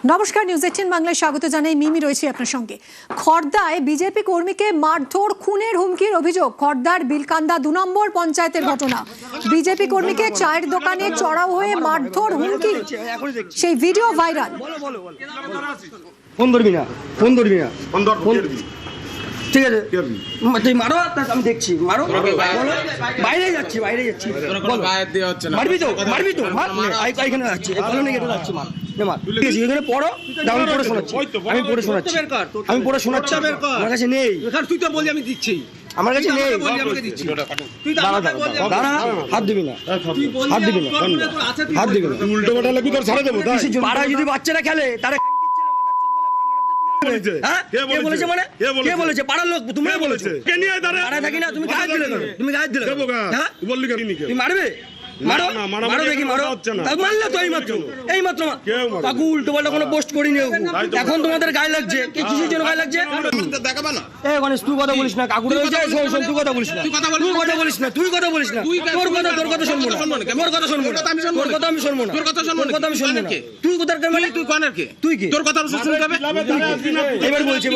নমস্কার, নিউজ 18 বাংলায় স্বাগত জানাই। মিমি রয়েছে আপনার সঙ্গে। খড়দায় বিজেপি কর্মীকে মারধর, খুনের হুমকির অভিযোগ। খড়দার বিলকান্দা 2 নম্বর পঞ্চায়েতের ঘটনা। বিজেপি কর্মীকে চায়ের দোকানে চড়াও হয়ে মারধর, হুমকি, সেই ভিডিও ভাইরাল। ফোন ধরবি না, ফোন ধরবি না, ঠিক আছে? তুই মারো, আমি দেখছি। মারো, বাইরে যাচ্ছি, বাইরে যাচ্ছি। মারবি তো, মারবি তো, এখানে যাচ্ছি, কলোনি গেটে যাচ্ছি। মার, মার, ঠিক আছে? এখানে পড়ো, আমি পড়ে শোনাচ্ছি, আমি পড়ে শোনাচ্ছি, আমি পড়ে শোনাচ্ছি। আমার কাছে নেই, তুই তো বলছি আমি দিচ্ছি, আমার কাছে নেই। দাঁড়া, হাত দিবি না, হাত দিবি না, হাত দিবি না। উল্টো পাল্টা লাগবি তোর ছাড়া দেবো। পাড়ায় যদি বাচ্চারা খেলে তারা এখন তোমাদের গায়ে লাগছে, কিসের জন্য গায়ে লাগছে? তুই কথা বলিস না, কাকুর তুই কথা বলিস না, তুই কথা বলিস না, তুই কথা বলিস না। তোর কথা, তোর কথা শুনবো না, তোর কথা শুনবো না, তোর কথা আমি শুনবো না, তোর কথা শুনবো না, তোর কথা আমি শুনবো না। তুই কোথার মানে? তুই কনের কে? তুই কি? তোর কথা শুনতে হবে। এবার বলছি,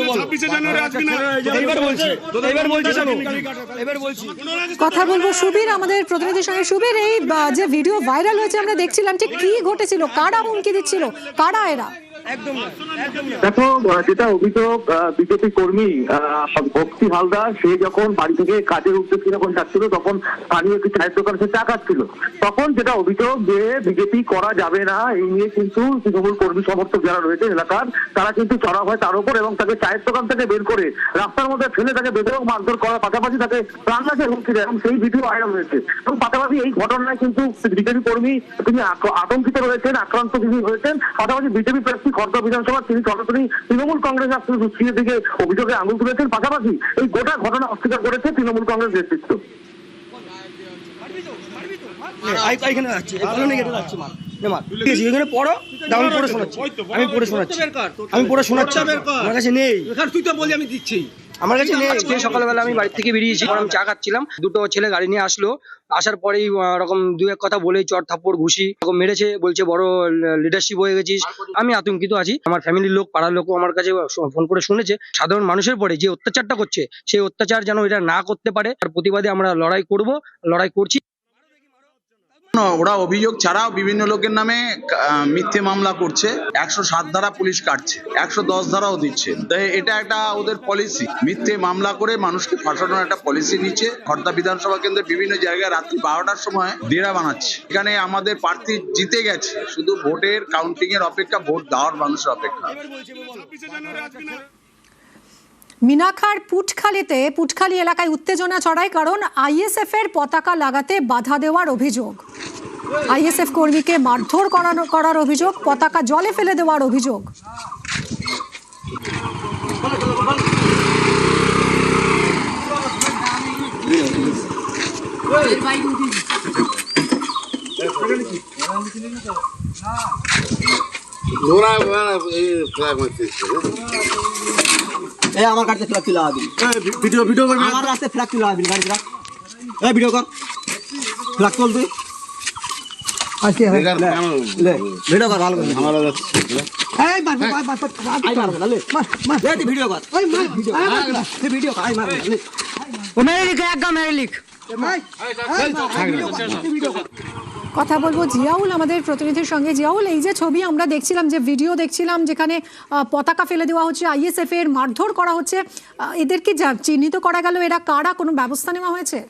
এবার বলছি, এবার বলছি। কথা বলবো সুবীর, আমাদের প্রতিনিধির সঙ্গে। সুবীর, এই যে ভিডিও ভাইরাল হয়েছে আমরা দেখছিলাম, ঠিক কি ঘটেছিল? কারা হুমকি দিচ্ছিল? কারা এরা? দেখো, যেটা অভিযোগ, বিজেপি কর্মী ভক্তি হালদার, সে যখন বাড়ি থেকে কাজের উদ্দেশ্যে যখন যাচ্ছিল, তখন স্থানীয় একটি চায়ের দোকানে সে চা খাচ্ছিল। তখন যেটা অভিযোগ যে বিজেপি করা যাবে না, এই নিয়ে কিন্তু তৃণমূল কর্মী সমর্থক যারা রয়েছে এলাকার, তারা কিন্তু চড়া হয় তার উপর এবং তাকে চায়ের দোকান থেকে বের করে রাস্তার মধ্যে ফেলে তাকে বেদরক মারধর করার পাশাপাশি তাকে প্রাণনাশের হুমকি দেয় এবং সেই ভিডিও ভাইরাল হয়েছে। এবং পাশাপাশি এই ঘটনায় কিন্তু বিজেপি কর্মী তিনি আতঙ্কিত রয়েছেন, আক্রান্ত তিনি হয়েছেন। পাশাপাশি বিজেপি প্রার্থী খড়দা বিধানসভা তিনি সরাসরি তৃণমূল কংগ্রেস আসলে দিকে অভিযোগে আঙুল তুলেছেন। পাশাপাশি এই গোটা ঘটনা অস্বীকার করেছে তৃণমূল কংগ্রেস নেতৃত্ব। আমি পড়ে শোনাচ্ছি, আমি পড়ে শোনাচ্ছি। আমার কাছে নেই, তুই তো বলছি আমি দিচ্ছি, আমার কাছে নেই। আজকে সকালবেলা আমি বাড়ি থেকে বেরিয়েছি, আমি চা খাচ্ছিলাম, দুটো ছেলে গাড়ি নিয়ে আসলো। আসার পরেই এরকম দু এক কথা বলেই চড় থাপ্পড় ঘুষি এরকম মেরেছে। বলছে বড় লিডারশিপ হয়ে গেছিস। আমি আতঙ্কিত আছি, আমার ফ্যামিলির লোক, পাড়ার লোকও আমার কাছে ফোন করে শুনেছে। সাধারণ মানুষের পরে যে অত্যাচারটা করছে, সেই অত্যাচার যেন এটা না করতে পারে, তার প্রতিবাদে আমরা লড়াই করব, লড়াই করছি। ওরা অভিযোগ ছাড়াও বিভিন্ন লোকের নামে মিথ্যে মামলা করছে, 107 ধারা পুলিশ কাটছে, 110 ধারাও দিচ্ছে। তাই এটা একটা ওদের পলিসি, মিথ্যে মামলা করে মানুষকে ফাঁসানোর একটা পলিসি নিচ্ছে। খড়দা বিধানসভা কেন্দ্রের বিভিন্ন জায়গায় রাত্রি 12টার সময় ডেরা বানাচ্ছে। এখানে আমাদের প্রার্থী জিতে গেছে, শুধু ভোটের কাউন্টিং এর অপেক্ষা, ভোট দেওয়ার মানুষের অপেক্ষা। মিনাখার পুটখালি এলাকায় উত্তেজনা ছড়ায়, কারণ আইএসএফ এর পতাকা লাগাতে বাধা দেওয়ার অভিযোগ। আইএসএফ কর্মীকে মারধর করার অভিযোগ, পতাকা জলে ফেলে দেওয়ার অভিযোগ। আমার কাছে ফ্ল্যাগ তুলে আবি, ভিডিও করবি, আমার কাছে ফ্ল্যাগ তুলে আবি, গাড়ি রাখ, এই ভিডিও কর, ফ্ল্যাগ তুল তুই। আজকে লে ভিডিও কর, ভালো করে আমার যাচ্ছে। এই মার মার মার আই মার লে মার মার, এই ভিডিও কর, ওই মার ভিডিও, এই ভিডিও আই মার লে। ও মেরে লিখ, একদম মেরে লিখ। কথা বলবো জিয়াউল, আমাদের প্রতিনিধির সঙ্গে। জিয়াউল, এই যে ছবি আমরা দেখছিলাম, যে ভিডিও দেখছিলাম, যেখানে পতাকা ফেলে দেওয়া হচ্ছে, আইএসএফ এর মারধর করা হচ্ছে, এদেরকে চিহ্নিত করা গেল, এরা কারা? কোনো ব্যবস্থা নেওয়া হয়েছে?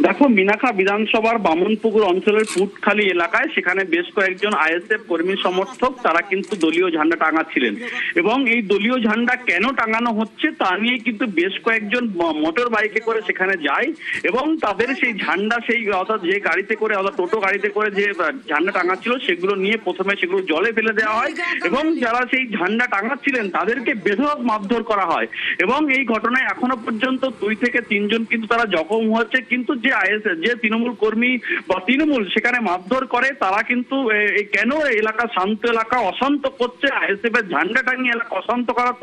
দেখো, মিনাখা বিধানসভার বামনপুকুর অঞ্চলের পুটখালি এলাকায় সেখানে বেশ কয়েকজন আইএসএফ কর্মী সমর্থক তারা কিন্তু দলীয় ঝান্ডা টাঙাচ্ছিলেন। এবং এই দলীয় ঝান্ডা কেন টাঙানো হচ্ছে তা নিয়ে কিন্তু বেশ কয়েকজন মোটর বাইকে করে সেখানে যায় এবং তাদের সেই ঝান্ডা, সেই অর্থাৎ যে গাড়িতে করে, অর্থাৎ টোটো গাড়িতে করে যে ঝান্ডা টাঙাচ্ছিল, সেগুলো নিয়ে প্রথমে সেগুলো জলে ফেলে দেওয়া হয় এবং যারা সেই ঝান্ডা টাঙাচ্ছিলেন তাদেরকে বেধড়ক মারধর করা হয়। এবং এই ঘটনায় এখনো পর্যন্ত 2 থেকে 3 জন কিন্তু তারা জখম হয়েছে। কিন্তু যে যে তৃণমূল কর্মী বা তৃণমূল সেখানে মারধর করে, তারা কিন্তু কেন এলাকা শান্ত এলাকা অশান্ত করছে, আইএসএফ এর ঝান্ডা টাঙিয়ে এলাকা অশান্ত করার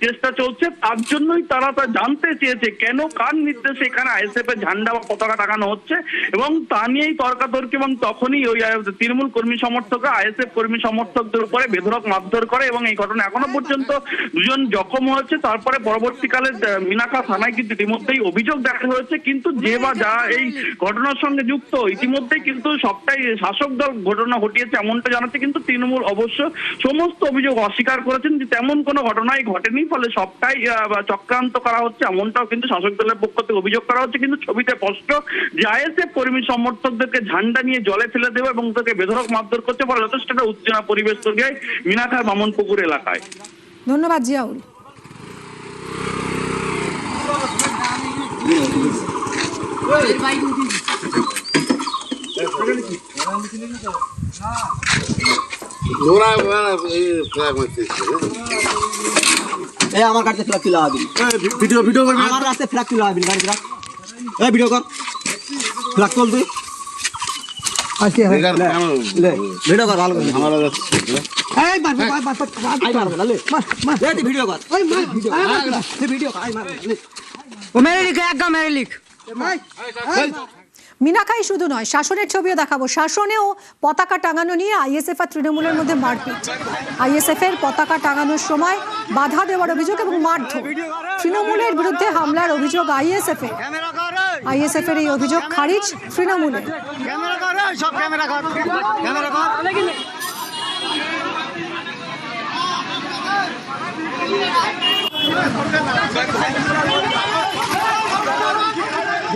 চেষ্টা চলছে, তার জন্যই তারা তা জানতে চেয়েছে কেন কার নির্দেশে এখানে আইএসএফ এর ঝান্ডা বা পতাকা টাঙানো হচ্ছে, এবং তা নিয়েই তর্কাতর্কি, এবং তখনই ওই তৃণমূল কর্মী সমর্থকরা আইএসএফ কর্মী সমর্থকদের উপরে বেধড়ক মারধর করে, এবং এই ঘটনা এখনো পর্যন্ত দুজন জখম হয়েছে। তারপরে পরবর্তীকালে মিনাখা থানায় কিন্তু ইতিমধ্যেই অভিযোগ দেখা হয়েছে, কিন্তু যে বা যারা এই ঘটনার সঙ্গে যুক্ত ইতিমধ্যেই কিন্তু সবটাই শাসক দল ঘটনা ঘটিয়েছে এমনটা জানাচ্ছে, কিন্তু তৃণমূল অবশ্য সমস্ত অভিযোগ অস্বীকার করেছেন যে তেমন কোনো ঘটনাই ঘটেনি, ফলে সবটাই চক্রান্ত করা হচ্ছে এমনটাও কিন্তু শাসক দলের পক্ষ থেকে অভিযোগ করা হচ্ছে। কিন্তু ছবিতে স্পষ্ট যে আইএসএফ কর্মী সমর্থকদেরকে ঝান্ডা নিয়ে জলে ফেলে দেবে এবং তাকে বেধড়ক মারধর করছে, ফলে যথেষ্ট একটা উত্তেজনা পরিবেশ তৈরি হয় মিনাখার বামনপুকুর এলাকায়। ধন্যবাদ জিয়াউল। আমার কাছে ফ্ল্যাগ তুলে আবি ভিডিও ভিডিও করবি, আমার রাস্তায় ফ্ল্যাগ তুলে আবি গাড়ি ফ্ল্যাগ এই ভিডিও কর, ফ্ল্যাগ তোল তুই আজকে ভিডিও কর ভালো করে আমার এই মার মার মার আই মার বলে মার মার এই ভিডিও কর ওই মার ভিডিও এই ভিডিও আই মার ও মেরে লিখ একদম মেরে লিখ। মিনাখাই শুধু নয়, শাসনের ছবিও দেখাবো। শাসনেও পতাকা টাঙানো নিয়ে আইএসএফ আর তৃণমূলের মধ্যে মারপিট। আইএসএফ এর পতাকা টাঙানোর সময় বাধা দেওয়ার অভিযোগ এবং মারধর। তৃণমূলের বিরুদ্ধে হামলার অভিযোগ আইএসএফ এর। আইএসএফ এর এই অভিযোগ খারিজ তৃণমূলের।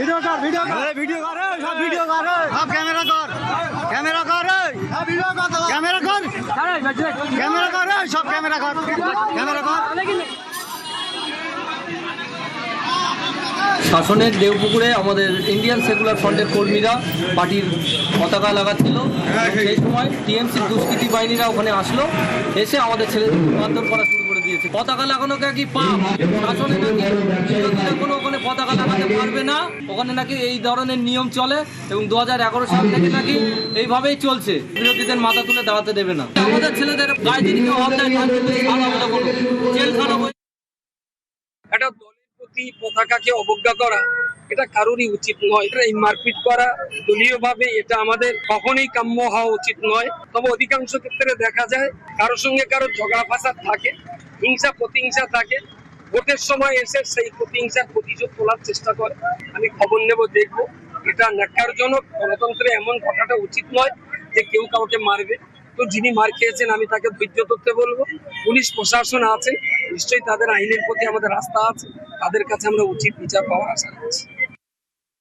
ভিডিও কর ভিডিও কর ভিডিও কর সব ভিডিও কর সব ক্যামেরা কর ক্যামেরা কর সব ভিডিও কর ক্যামেরা কর ক্যামেরা কর সব ক্যামেরা কর ক্যামেরা কর। শাসনের দেওপুকুরে আমাদের ইন্ডিয়ান সেকুলার ফ্রন্টের কর্মীরা পার্টির পতাকা লাগাচ্ছিল, সেই সময় টিএমসির দুষ্কৃতী বাহিনীরা ওখানে আসলো, এসে আমাদের ছেলেদের মারধর করা শুরু করে দিয়েছে। পতাকা লাগানোকে কি পাপ? শাসনে নাকি কোনো ওখানে পতাকা লাগাতে পারবে না, ওখানে নাকি এই ধরনের নিয়ম চলে, এবং 2011 সাল থেকে নাকি এইভাবেই চলছে, বিরোধীদের মাথা তুলে দাঁড়াতে দেবে না। আমাদের ছেলেদের গায়ে যদি কেউ হাত দেয় জেল খারাপ একটা প্রতি পতাকাকে অবজ্ঞা করা এটা কারোরই উচিত নয়। এই মারপিট করা দলীয়ভাবে এটা আমাদের কখনোই কাম্য হওয়া উচিত নয়। তবে অধিকাংশ ক্ষেত্রে দেখা যায় কারোর সঙ্গে কারো ঝগড়া ফাসাদ থাকে, হিংসা প্রতিহিংসা থাকে, ভোটের সময় এসে সেই প্রতিহিংসার প্রতিশোধ তোলার চেষ্টা করে। আমি খবর নেব, দেখবো। এটা ন্যাক্কারজনক। গণতন্ত্রে এমন ঘটাটা উচিত নয় যে কেউ কাউকে মারবে। তো যিনি মার খেয়েছেন আমি তাকে ধৈর্য ধরতে বলবো। পুলিশ প্রশাসন আছে, নিশ্চয়ই তাদের আইনের প্রতি আমাদের আস্থা আছে, তাদের কাছে আমরা উচিত বিচার পাওয়ার আশা রাখছি।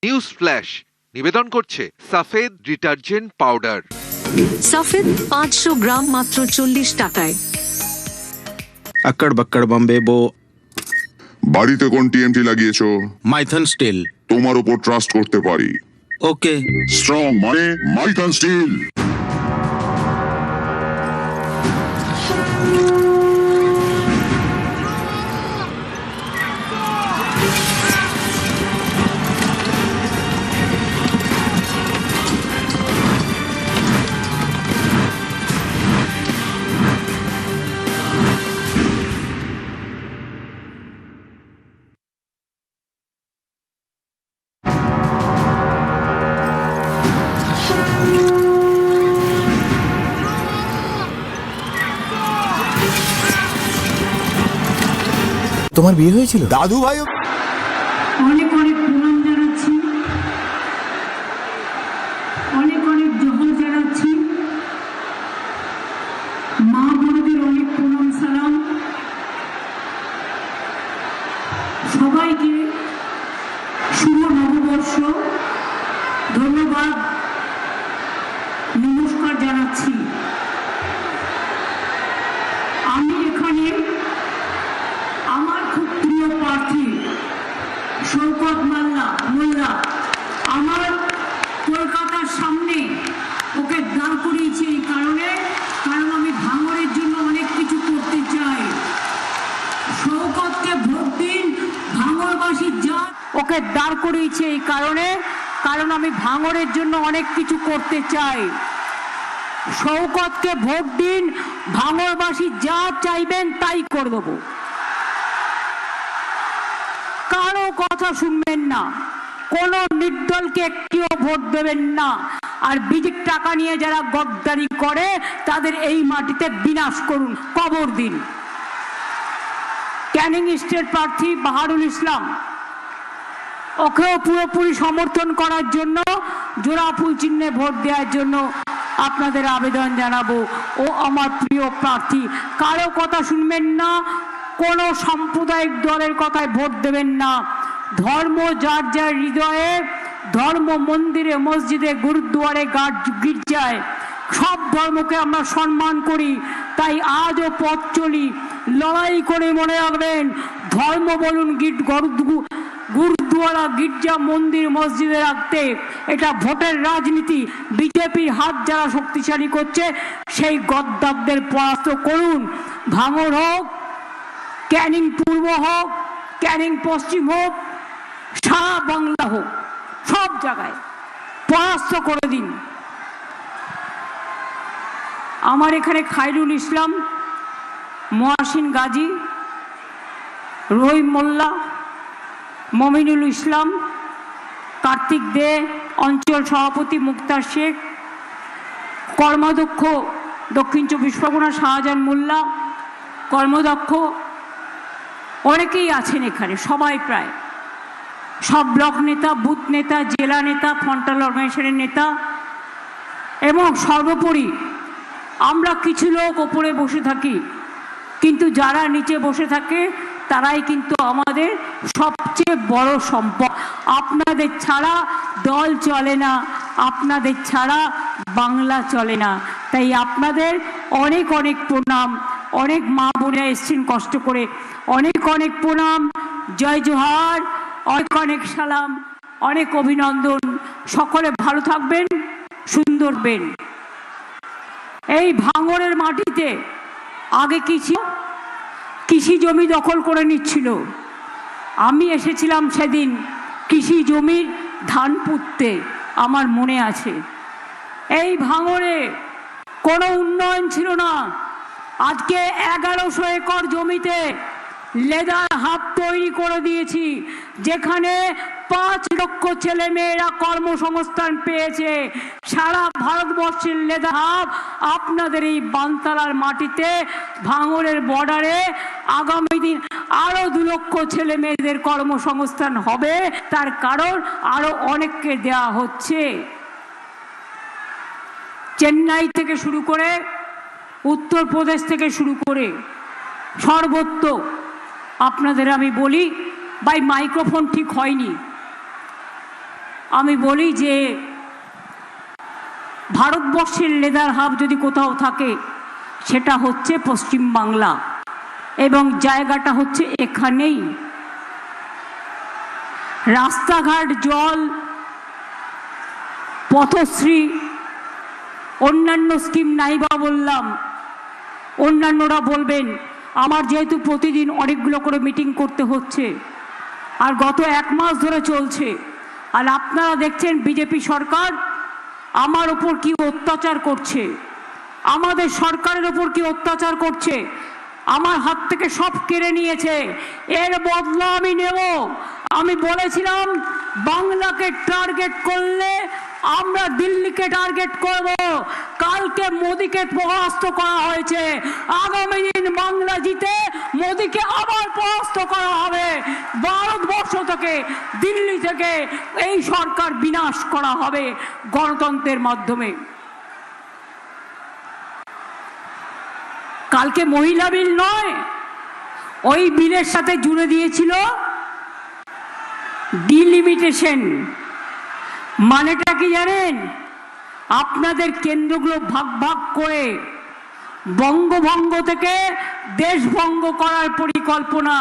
নিউজ ফ্ল্যাশ নিবেদন করছে সাফেদ ডিটারজেন্ট পাউডার। সাফেদ 500 গ্রাম মাত্র 40 টাকায়। अक्कड़ बक्कड़ बम्बे बो। বাড়িতে কোন টিএমটি লাগিয়েছো? মাইথন স্টিল। তোমার উপর ট্রাস্ট করতে পারি। ওকে। স্ট্রং মানে মাইথন স্টিল। তোমার বিয়ে হয়েছিল? দাদু ভাই অনেক অনেক প্রণাম জানাচ্ছি, অনেক অনেক জহর জানাচ্ছি, মা বোনদের অনেক প্রণাম সালাম। সবাইকে শুভ নববর্ষ, ধন্যবাদ, নমস্কার জানাচ্ছি। আমি এখানে আমার খুব প্রিয় প্রার্থী শওকত মোল্লা আমার কলকাতার সামনে ওকে দাঁড় করিয়েছি এই কারণে, কারণ আমি ভাঙড়ের জন্য অনেক কিছু করতে চাই। শওকতকে ভোট দিন, ভাঙড়বাসী জাত ওকে দাঁড় করিয়েছে এই কারণে, কারণ আমি ভাঙড়ের জন্য অনেক কিছু করতে চাই। শওকতকে ভোট দিন, ভাঙড়বাসী যা চাইবেন তাই করে দেবো। কারো কথা শুনবেন না, কোন নির্দলকে একটিও ভোট দেবেন না। আর বিজেপি টাকা নিয়ে যারা গদ্দারি করে তাদের এই মাটিতে বিনাশ করুন, কবর দিন। ক্যানিং স্টেট প্রার্থী বাহারুল ইসলাম, ওকেও পুরোপুরি সমর্থন করার জন্য, জোড়া ফুল চিহ্নে ভোট দেওয়ার জন্য আপনাদের আবেদন জানাবো। ও আমার প্রিয় প্রার্থী, কারো কথা শুনবেন না, কোনো সাম্প্রদায়িক দলের কথায় ভোট দেবেন না। ধর্ম যার যার হৃদয়ে, ধর্ম মন্দিরে, মসজিদে, গুরুদ্বারে, গির্জায়, সব ধর্মকে আমরা সম্মান করি। তাই আজও পথ চলি, লড়াই করে। মনে রাখবেন, ধর্ম বলুন, গুরুদ্বারা, গির্জা, মন্দির, মসজিদে রাখতে, এটা ভোটের রাজনীতি। বিজেপির হাত যারা শক্তিশালী করছে সেই গদ্দারদের পরাস্ত করুন। ভাঙড় হোক, ক্যানিং পূর্ব হোক, ক্যানিং পশ্চিম হোক, সারা বাংলা হোক, সব জায়গায় পরাস্ত করে দিন। আমার এখানে খায়রুল ইসলাম, মহাসিন গাজী, রহিম মোল্লা, মমিনুল ইসলাম, কার্তিক দে, অঞ্চল সভাপতি মুক্তার শেখ, কর্মাধ্যক্ষ দক্ষিণ 24 পরগনা শাহজাহান মোল্লা, কর্মদক্ষ অনেকেই আছেন এখানে, সবাই প্রায় সব ব্লক নেতা, বুথ নেতা, জেলা নেতা, ফ্রন্টাল অর্গানাইজেশনের নেতা, এবং সর্বোপরি আমরা কিছু লোক ওপরে বসে থাকি, কিন্তু যারা নিচে বসে থাকে তারাই কিন্তু আমাদের সবচেয়ে বড় সম্পদ। আপনাদের ছাড়া দল চলে না, আপনাদের ছাড়া বাংলা চলে না। তাই আপনাদের অনেক অনেক প্রণাম। অনেক মা বোনেরা এসছেন কষ্ট করে, অনেক অনেক প্রণাম, জয় জোহার, অনেক অনেক সালাম, অনেক অভিনন্দন। সকলে ভালো থাকবেন, সুন্দর বেন। এই ভাঙড়ের মাটিতে আগে কি ছিল? কৃষি জমি দখল করে নিচ্ছিল। আমি এসেছিলাম সেদিন কৃষি জমির ধান পুঁততে, আমার মনে আছে। এই ভাঙড়ে কোনো উন্নয়ন ছিল না। আজকে 1100 একর জমিতে লেদার হাব তৈরি করে দিয়েছি, যেখানে 5 লক্ষ ছেলে মেয়েরা কর্মসংস্থান পেয়েছে। সারা ভারতবর্ষের লেদার হাব আপনাদের এই বানতলার মাটিতে, ভাঙড়ের বর্ডারে আগামী দিন আরো 2 লক্ষ ছেলে মেয়েদের কর্মসংস্থান হবে। তার কারণ আরো অনেককে দেওয়া হচ্ছে। চেন্নাই থেকে শুরু করে, উত্তরপ্রদেশ থেকে শুরু করে সর্বত্র আপনাদের আমি বলি, ভাই মাইক্রোফোন ঠিক হয়নি, আমি বলি যে ভারতবর্ষের লেদার হাব যদি কোথাও থাকে সেটা হচ্ছে পশ্চিম বাংলা, এবং জায়গাটা হচ্ছে এখানেই। রাস্তাঘাট, জল, পথশ্রী, অন্যান্য স্কিম নাইবা বললাম, অন্যান্যরা বলবেন। আমার যেহেতু প্রতিদিন অনেকগুলো করে মিটিং করতে হচ্ছে, আর গত 1 মাস ধরে চলছে, আর আপনারা দেখছেন বিজেপি সরকার আমার ওপর কি অত্যাচার করছে, আমাদের সরকারের ওপর কি অত্যাচার করছে। আমার হাত থেকে সব কেড়ে নিয়েছে, এর বদলা আমি নেব। আমি বলেছিলাম বাংলাকে টার্গেট করলে আমরা দিল্লিকে টার্গেট করব। কালকে মোদিকে পরাস্ত করা হয়েছে, আগামী দিন বাংলা জিতে মোদিকে আবার পরাস্ত করা হবে। ভারতবর্ষ থেকে, দিল্লি থেকে এই সরকার বিনাশ করা হবে গণতন্ত্রের মাধ্যমে। কালকে মহিলা বিল নয়, ওই বিলের সাথে জুড়ে দিয়েছিল ডিলিমিটেশন। মানেটা কি জানেন? আপনাদের কেন্দ্রগুলো ভাগ ভাগ করে বঙ্গভঙ্গ থেকে দেশভঙ্গ করার পরিকল্পনা,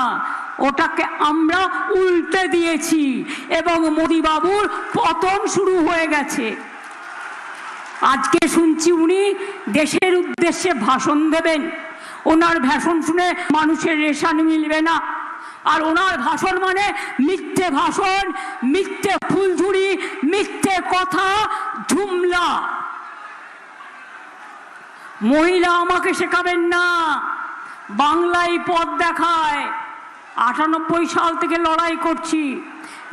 ওটাকে আমরা উল্টে দিয়েছি, এবং মোদি বাবুর পতন শুরু হয়ে গেছে। আজকে শুনছি উনি দেশের উদ্দেশ্যে ভাষণ দেবেন। ওনার ভাষণ শুনে মানুষের রেশন মিলবে না। আর ওনার ভাষণ মানে মিথ্যে ভাষণ, মিথ্যে ফুলঝুরি, মিথ্যে কথা, জুমলা। মহিলা আমাকে শেখাবেন না, বাংলায় পথ দেখায়। 98 সাল থেকে লড়াই করছি।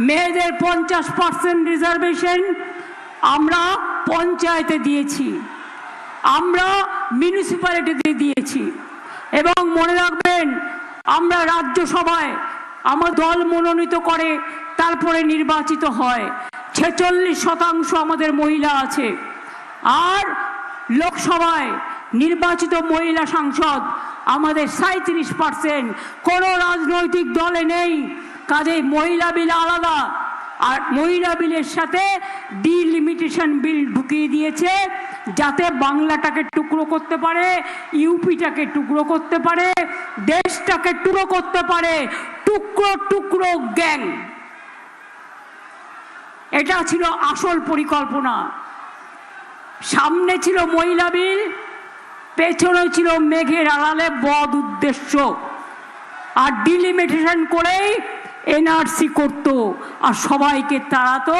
মেয়েদের 50% রিজার্ভেশন আমরা পঞ্চায়েতে দিয়েছি, আমরা মিউনিসিপ্যালিটিতে দিয়েছি। এবং মনে রাখবেন, আমরা রাজ্যসভায় আমার দল মনোনীত করে তারপরে নির্বাচিত হয়। 46% আমাদের মহিলা আছে। আর লোকসভায় নির্বাচিত মহিলা সাংসদ আমাদের 37%। কোনো রাজনৈতিক দলে নেই। কাজেই মহিলা বিল আলাদা। আর মহিলা বিলের সাথে ডিলিমিটেশন বিল ঢুকিয়ে দিয়েছে, যাতে বাংলাটাকে টুকরো করতে পারে, ইউপিটাকে টুকরো করতে পারে, দেশটাকে টুকরো করতে পারে। টুকরো টুকরো গ্যাং, এটা ছিল আসল পরিকল্পনা। সামনে ছিল মহিলা বিল, পেছনে ছিল মেঘের আড়ালে বদ উদ্দেশ্য। আর ডিলিমিটেশন করেই এনআরসি করত, আর সবাইকে তাড়াতো,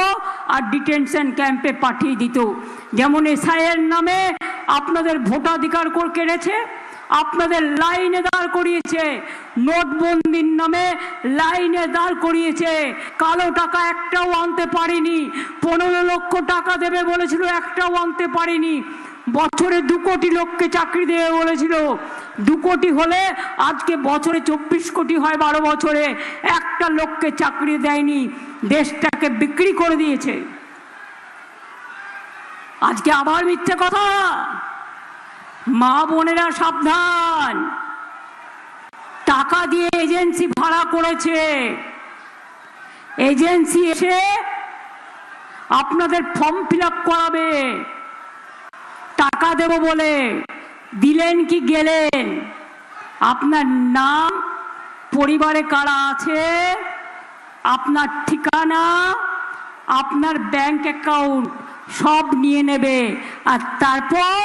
আর ডিটেনশন ক্যাম্পে পাঠিয়ে দিত। যেমন এসআইয়ের নামে আপনাদের ভোটাধিকার কেড়েছে, আপনাদের লাইনে দাঁড় করিয়েছে। নোটবন্দির নামে লাইনে দাঁড় করিয়েছে। কালো টাকা একটাও আনতে পারেনি। 15 লক্ষ টাকা দেবে বলেছিল, একটাও আনতে পারেনি। বছরে 2 কোটি লোককে চাকরি দেবে বলেছিল। 2 কোটি হলে আজকে বছরে 24 কোটি হয় 12 বছরে। একটা লোককে চাকরি দেয়নি, দেশটাকে বিক্রি করে দিয়েছে। আজকে আবার মিথ্যে কথা। মা বোনেরা সাবধান, টাকা দিয়ে এজেন্সি ভাড়া করেছে। এজেন্সি এসে আপনাদের ফর্ম ফিল আপ করাবে, টাকা দেব বলে। দিলেন কি গেলেন? আপনার নাম, পরিবারে কারা আছে, আপনার ঠিকানা, আপনার ব্যাংক অ্যাকাউন্ট সব নিয়ে নেবে, আর তারপর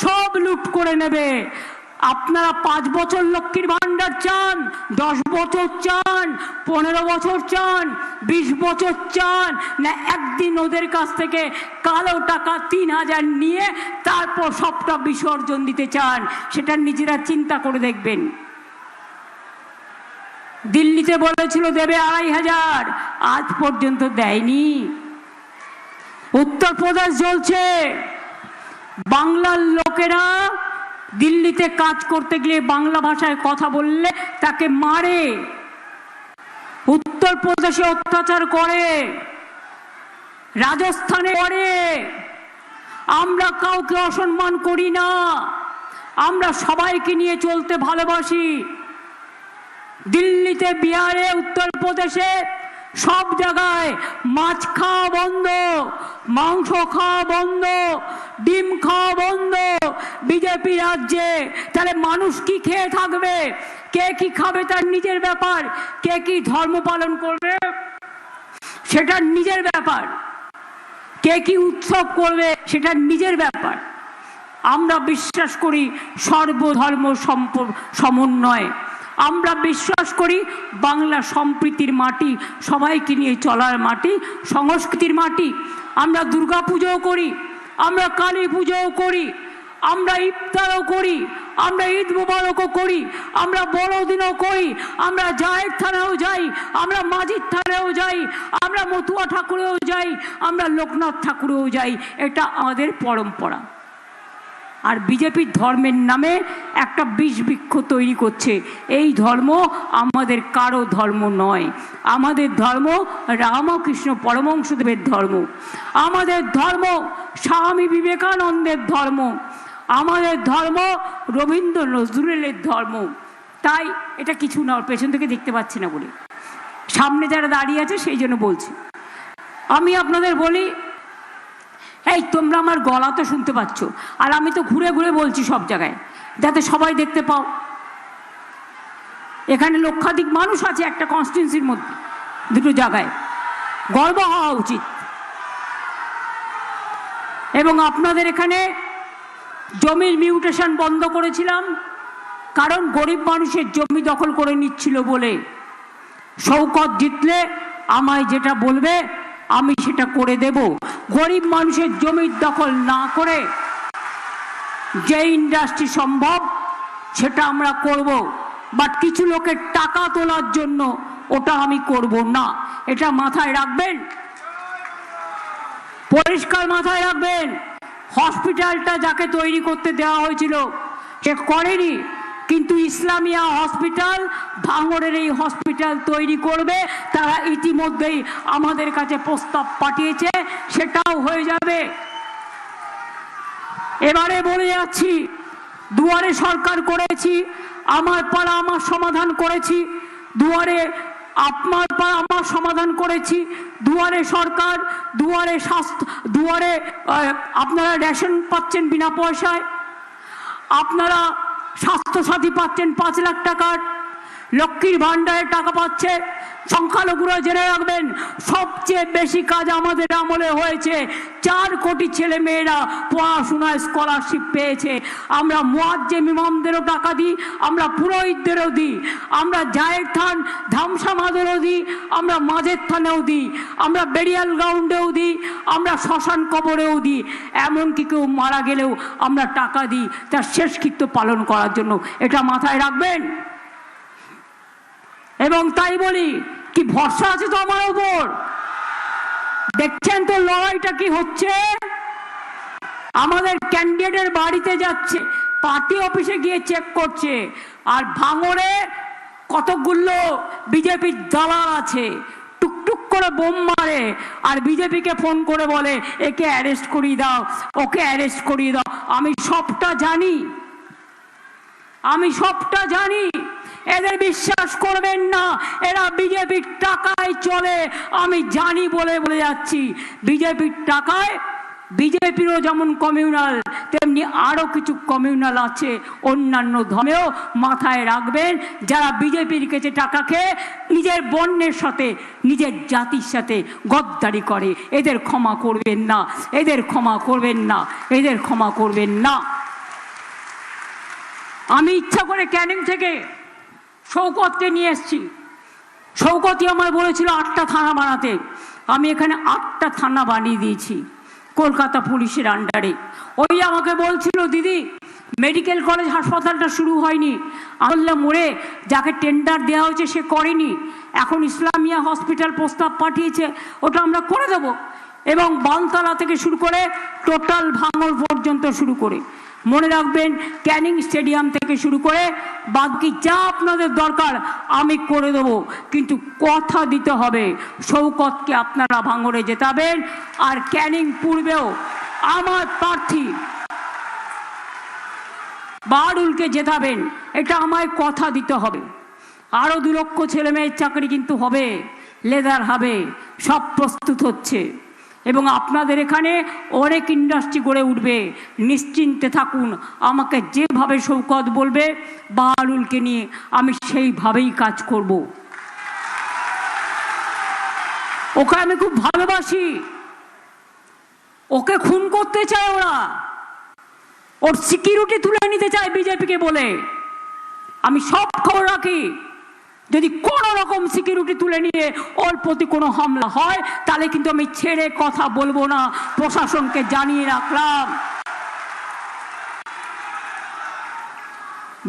সব লুট করে নেবে। আপনারা 5 বছর লক্ষ্মীর ভান্ডার চান, 10 বছর চান, 15 বছর চান, 20 বছর চান, না একদিন ওদের কাছ থেকে কালো টাকা 3000 নিয়ে তারপর সবটা বিসর্জন দিতে চান? সেটা নিজেরা চিন্তা করে দেখবেন। দিল্লিতে বলেছিল দেবে 2500, আজ পর্যন্ত দেয়নি। উত্তরপ্রদেশ জ্বলছে। বাংলার লোকেরা দিল্লিতে কাজ করতে গেলে বাংলা ভাষায় কথা বললে তাকে মারে। উত্তরপ্রদেশে অত্যাচার করে, রাজস্থানে করে। আমরা কাউকে অসম্মান করি না, আমরা সবাইকে নিয়ে চলতে ভালোবাসি। দিল্লিতে, বিহারে, উত্তরপ্রদেশে সব জায়গায় মাছ খাওয়া বন্ধ, মাংস খাওয়া বন্ধ, ডিম খাওয়া বন্ধ বিজেপি রাজ্যে। তাহলে মানুষ কি খেয়ে থাকবে? কে কি খাবে তার নিজের ব্যাপার। কে কি ধর্ম পালন করবে সেটা নিজের ব্যাপার। কে কি উৎসব করবে সেটা নিজের ব্যাপার। আমরা বিশ্বাস করি সর্বধর্ম সমন্বয়। আমরা বিশ্বাস করি বাংলা সম্প্রীতির মাটি, সবাইকে নিয়ে চলার মাটি, সংস্কৃতির মাটি। আমরা দুর্গা পুজোও করি, আমরা কালী পুজোও করি, আমরা ইফতারও করি, আমরা ঈদ মুবারকও করি, আমরা বড়দিনও করি, আমরা জায়ের থানাও যাই, আমরা মাঝির থানাও যাই, আমরা মতুয়া ঠাকুরেও যাই, আমরা লোকনাথ ঠাকুরেও যাই। এটা আমাদের পরম্পরা। আর বিজেপির ধর্মের নামে একটা বিষ বৃক্ষ তৈরি করছে। এই ধর্ম আমাদের কারো ধর্ম নয়। আমাদের ধর্ম রামকৃষ্ণ পরমহংসদেবের ধর্ম। আমাদের ধর্ম স্বামী বিবেকানন্দের ধর্ম। আমাদের ধর্ম রবীন্দ্র নজরুলের ধর্ম। তাই এটা কিছু না, পেছন থেকে দেখতে পাচ্ছি না বলে, সামনে যারা দাঁড়িয়ে আছে সেই জন্য বলছি। আমি আপনাদের বলি, এই তোমরা আমার গলা তো শুনতে পাচ্ছ, আর আমি তো ঘুরে ঘুরে বলছি সব জায়গায়, যাতে সবাই দেখতে পাও। এখানে লক্ষাধিক মানুষ আছে একটা কনস্টিটিউয়েন্সির মধ্যে, 2টো জায়গায়। গর্ব হওয়া উচিত। এবং আপনাদের এখানে জমির মিউটেশন বন্ধ করেছিলাম, কারণ গরিব মানুষের জমি দখল করে নিচ্ছিল বলে। শওকত জিতলে আমায় যেটা বলবে আমি সেটা করে দেব। গরিব মানুষের জমির দখল না করে যে ইন্ডাস্ট্রি সম্ভব সেটা আমরা করব, বাট কিছু লোকের টাকা তোলার জন্য ওটা আমি করব না। এটা মাথায় রাখবেন, পরিষ্কার মাথায় রাখবেন। হসপিটালটা যাকে তৈরি করতে দেওয়া হয়েছিল সে করেনি, কিন্তু ইসলামিয়া হসপিটাল, ভাঙড়ের এই হসপিটাল তৈরি করবে, তারা ইতিমধ্যেই আমাদের কাছে প্রস্তাব পাঠিয়েছে, সেটাও হয়ে যাবে। এবারে বলে যাচ্ছি, দুয়ারে সরকার করেছি, আমার পাড়া আমার সমাধান করেছি, দুয়ারে আপনার পাড়া আমার সমাধান করেছি, দুয়ারে সরকার, দুয়ারে স্বাস্থ্য, দুয়ারে আপনারা রেশন পাচ্ছেন বিনা পয়সায়, আপনারা স্বাস্থ্যসাথী পাচ্ছেন 5 লাখ টাকার, লক্ষ্মীর ভান্ডারের টাকা পাচ্ছে। সংখ্যালঘুরা জেনে রাখবেন, সবচেয়ে বেশি কাজ আমাদের আমলে হয়েছে। 4 কোটি ছেলে মেয়েরা পড়াশোনায় স্কলারশিপ পেয়েছে। আমরা মুয়াজ্জিম ইমামদেরও টাকা দিই, আমরা পুরোহিতদেরও দিই, আমরা জায়ের থান ধামসামাদেরও দিই, আমরা মাঝের থানেও দিই, আমরা বেরিয়াল গ্রাউন্ডেও দিই, আমরা শ্মশান কবরেও দিই, এমনকি কেউ মারা গেলেও আমরা টাকা দিই তার শেষকৃত্য পালন করার জন্য। এটা মাথায় রাখবেন। এবং তাই বলি, কি ভরসা আছে তো আমার উপর? দেখছেন তো লড়াইটা কি হচ্ছে। আমাদের ক্যান্ডিডেটের বাড়িতে যাচ্ছে, পার্টি অফিসে গিয়ে চেক করছে, আর ভাঙড়ে কতগুলো বিজেপির দালাল আছে, টুকটুক করে বোম মারে, আর বিজেপিকে ফোন করে বলে একে অ্যারেস্ট করিয়ে দাও, ওকে অ্যারেস্ট করিয়ে দাও। আমি সবটা জানি, আমি সবটা জানি। এদের বিশ্বাস করবেন না, এরা বিজেপির টাকায় চলে, আমি জানি বলে বলে যাচ্ছি। বিজেপির টাকায়, বিজেপিরও যেমন কমিউনাল, তেমনি আরো কিছু কমিউনাল আছে অন্যান্য ধর্মেও। মাথায় রাখবেন, যারা বিজেপির কাছে টাকা খেয়ে নিজের বর্ণের সাথে, নিজের জাতির সাথে গদ্দারি করে, এদের ক্ষমা করবেন না, এদের ক্ষমা করবেন না, এদের ক্ষমা করবেন না। আমি ইচ্ছা করে ক্যানিং থেকে শওকতকে নিয়ে এসেছি। শওকতই আমার বলেছিল 8টা থানা বানাতে, আমি এখানে 8টা থানা বানিয়ে দিয়েছি কলকাতা পুলিশের আন্ডারে। ওই আমাকে বলছিল, দিদি মেডিকেল কলেজ হাসপাতালটা শুরু হয়নি। আমল্লা মোড়ে যাকে টেন্ডার দেওয়া হয়েছে সে করেনি, এখন ইসলামিয়া হসপিটাল প্রস্তাব পাঠিয়েছে, ওটা আমরা করে দেব। এবং বানতলা থেকে শুরু করে টোটাল ভাঙড় পর্যন্ত শুরু করে, মনে রাখবেন ক্যানিং স্টেডিয়াম থেকে শুরু করে বাকি যা আপনাদের দরকার আমি করে দেব। কিন্তু কথা দিতে হবে, শওকতকে আপনারা ভাঙড়ে জেতাবেন, আর ক্যানিং পূর্বেও আমার প্রার্থী বাহাদুরকে জেতাবেন, এটা আমায় কথা দিতে হবে। আরো 2 লক্ষ ছেলে মেয়ের চাকরি কিন্তু হবে, লেদার হবে, সব প্রস্তুত হচ্ছে। এবং আপনাদের এখানে অনেক ইন্ডাস্ট্রি গড়ে উঠবে, নিশ্চিন্তে থাকুন। আমাকে যেভাবে শওকত বলবে বাহাদুরকে নিয়ে আমি সেইভাবেই কাজ করব। ওকে আমি খুব ভালোবাসি, ওকে খুন করতে চায় ওরা, ওর সিকিউরিটি তুলে নিতে চায় বিজেপিকে বলে। আমি সব খবর রাখি, যদি কোনো রকম সিকিউরিটি তুলে নিয়ে ওর প্রতি কোনো হামলা হয় তাহলে কিন্তু আমি ছেড়ে কথা বলবো না, প্রশাসনকে জানিয়ে রাখলাম।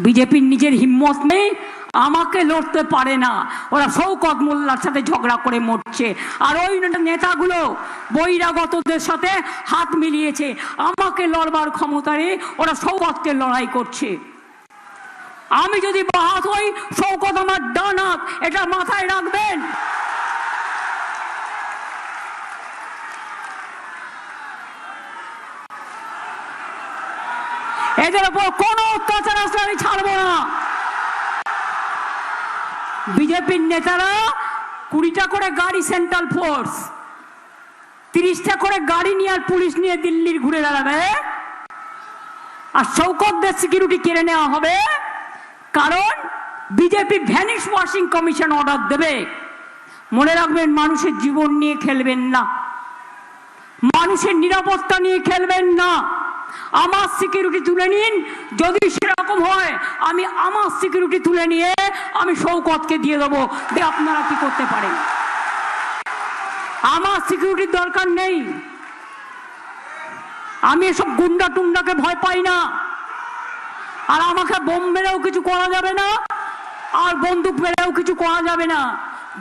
বিজেপির নিজের হিম্মত নেই, আমাকে লড়তে পারে না, ওরা শওকত মোল্লার সাথে ঝগড়া করে মরছে। আর ওই নেতাগুলো বহিরাগতদের সাথে হাত মিলিয়েছে, আমাকে লড়বার ক্ষমতা নেই, ওরা শওকতকে লড়াই করছে। আমি যদি বাহাত হই, শওকত আমার ডান হাত, এটা মাথায় রাখবেন। এদের উপর কোনো অত্যাচার আসলে আমি ছাড়বো না। বিজেপির নেতারা 20টা করে গাড়ি সেন্ট্রাল ফোর্স, 30টা করে গাড়ি নিয়ে আর পুলিশ নিয়ে দিল্লির ঘুরে বেড়াবে, আর শওকতদের সিকিউরিটি কেড়ে নেওয়া হবে। কারণ BJP vanish washing commission order দেবে। মনে রাখবেন, মানুষের জীবন নিয়ে খেলবেন না, মানুষের নিরাপত্তা নিয়ে খেলবেন না। আমার সিকিউরিটি তুলে নিন, যদি সেরকম হয় আমি আমার সিকিউরিটি তুলে নিয়ে আমি শওকতকে দিয়ে দেবো, যে আপনারা কি করতে পারেন। আমার সিকিউরিটির দরকার নেই, আমি এসব গুন্ডা টুন্ডাকে ভয় পাই না, আর আমাকে বোম মেরেও কিছু করা যাবে না, আর বন্দুক মেরেও কিছু করা যাবে না।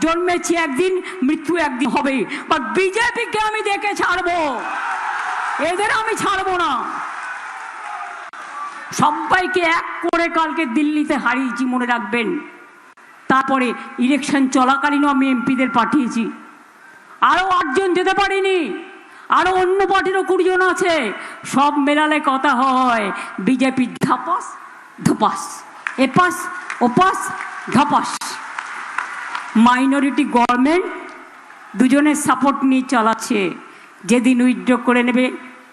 জন্মেছি একদিন, মৃত্যু একদিন হবে, বাট বিজেপিকে আমি দেখে ছাড়বো, এদের আমি ছাড়বো না। সবাইকে এক করে কালকে দিল্লিতে হারিয়েছি, মনে রাখবেন। তারপরে ইলেকশন চলাকালীনও আমি এমপিদের পাঠিয়েছি, আরো 8 জন যেতে পারিনি, আরো অন্য পার্টিরও 20 জন আছে। সব মেলালে কথা হয় বিজেপি ধাপাস ধপাস, এপাস ওপাস ধাপাস। মাইনরিটি গভর্নমেন্ট দুজনের সাপোর্ট নিয়ে চালাচ্ছে, যেদিন উইথড্র করে নেবে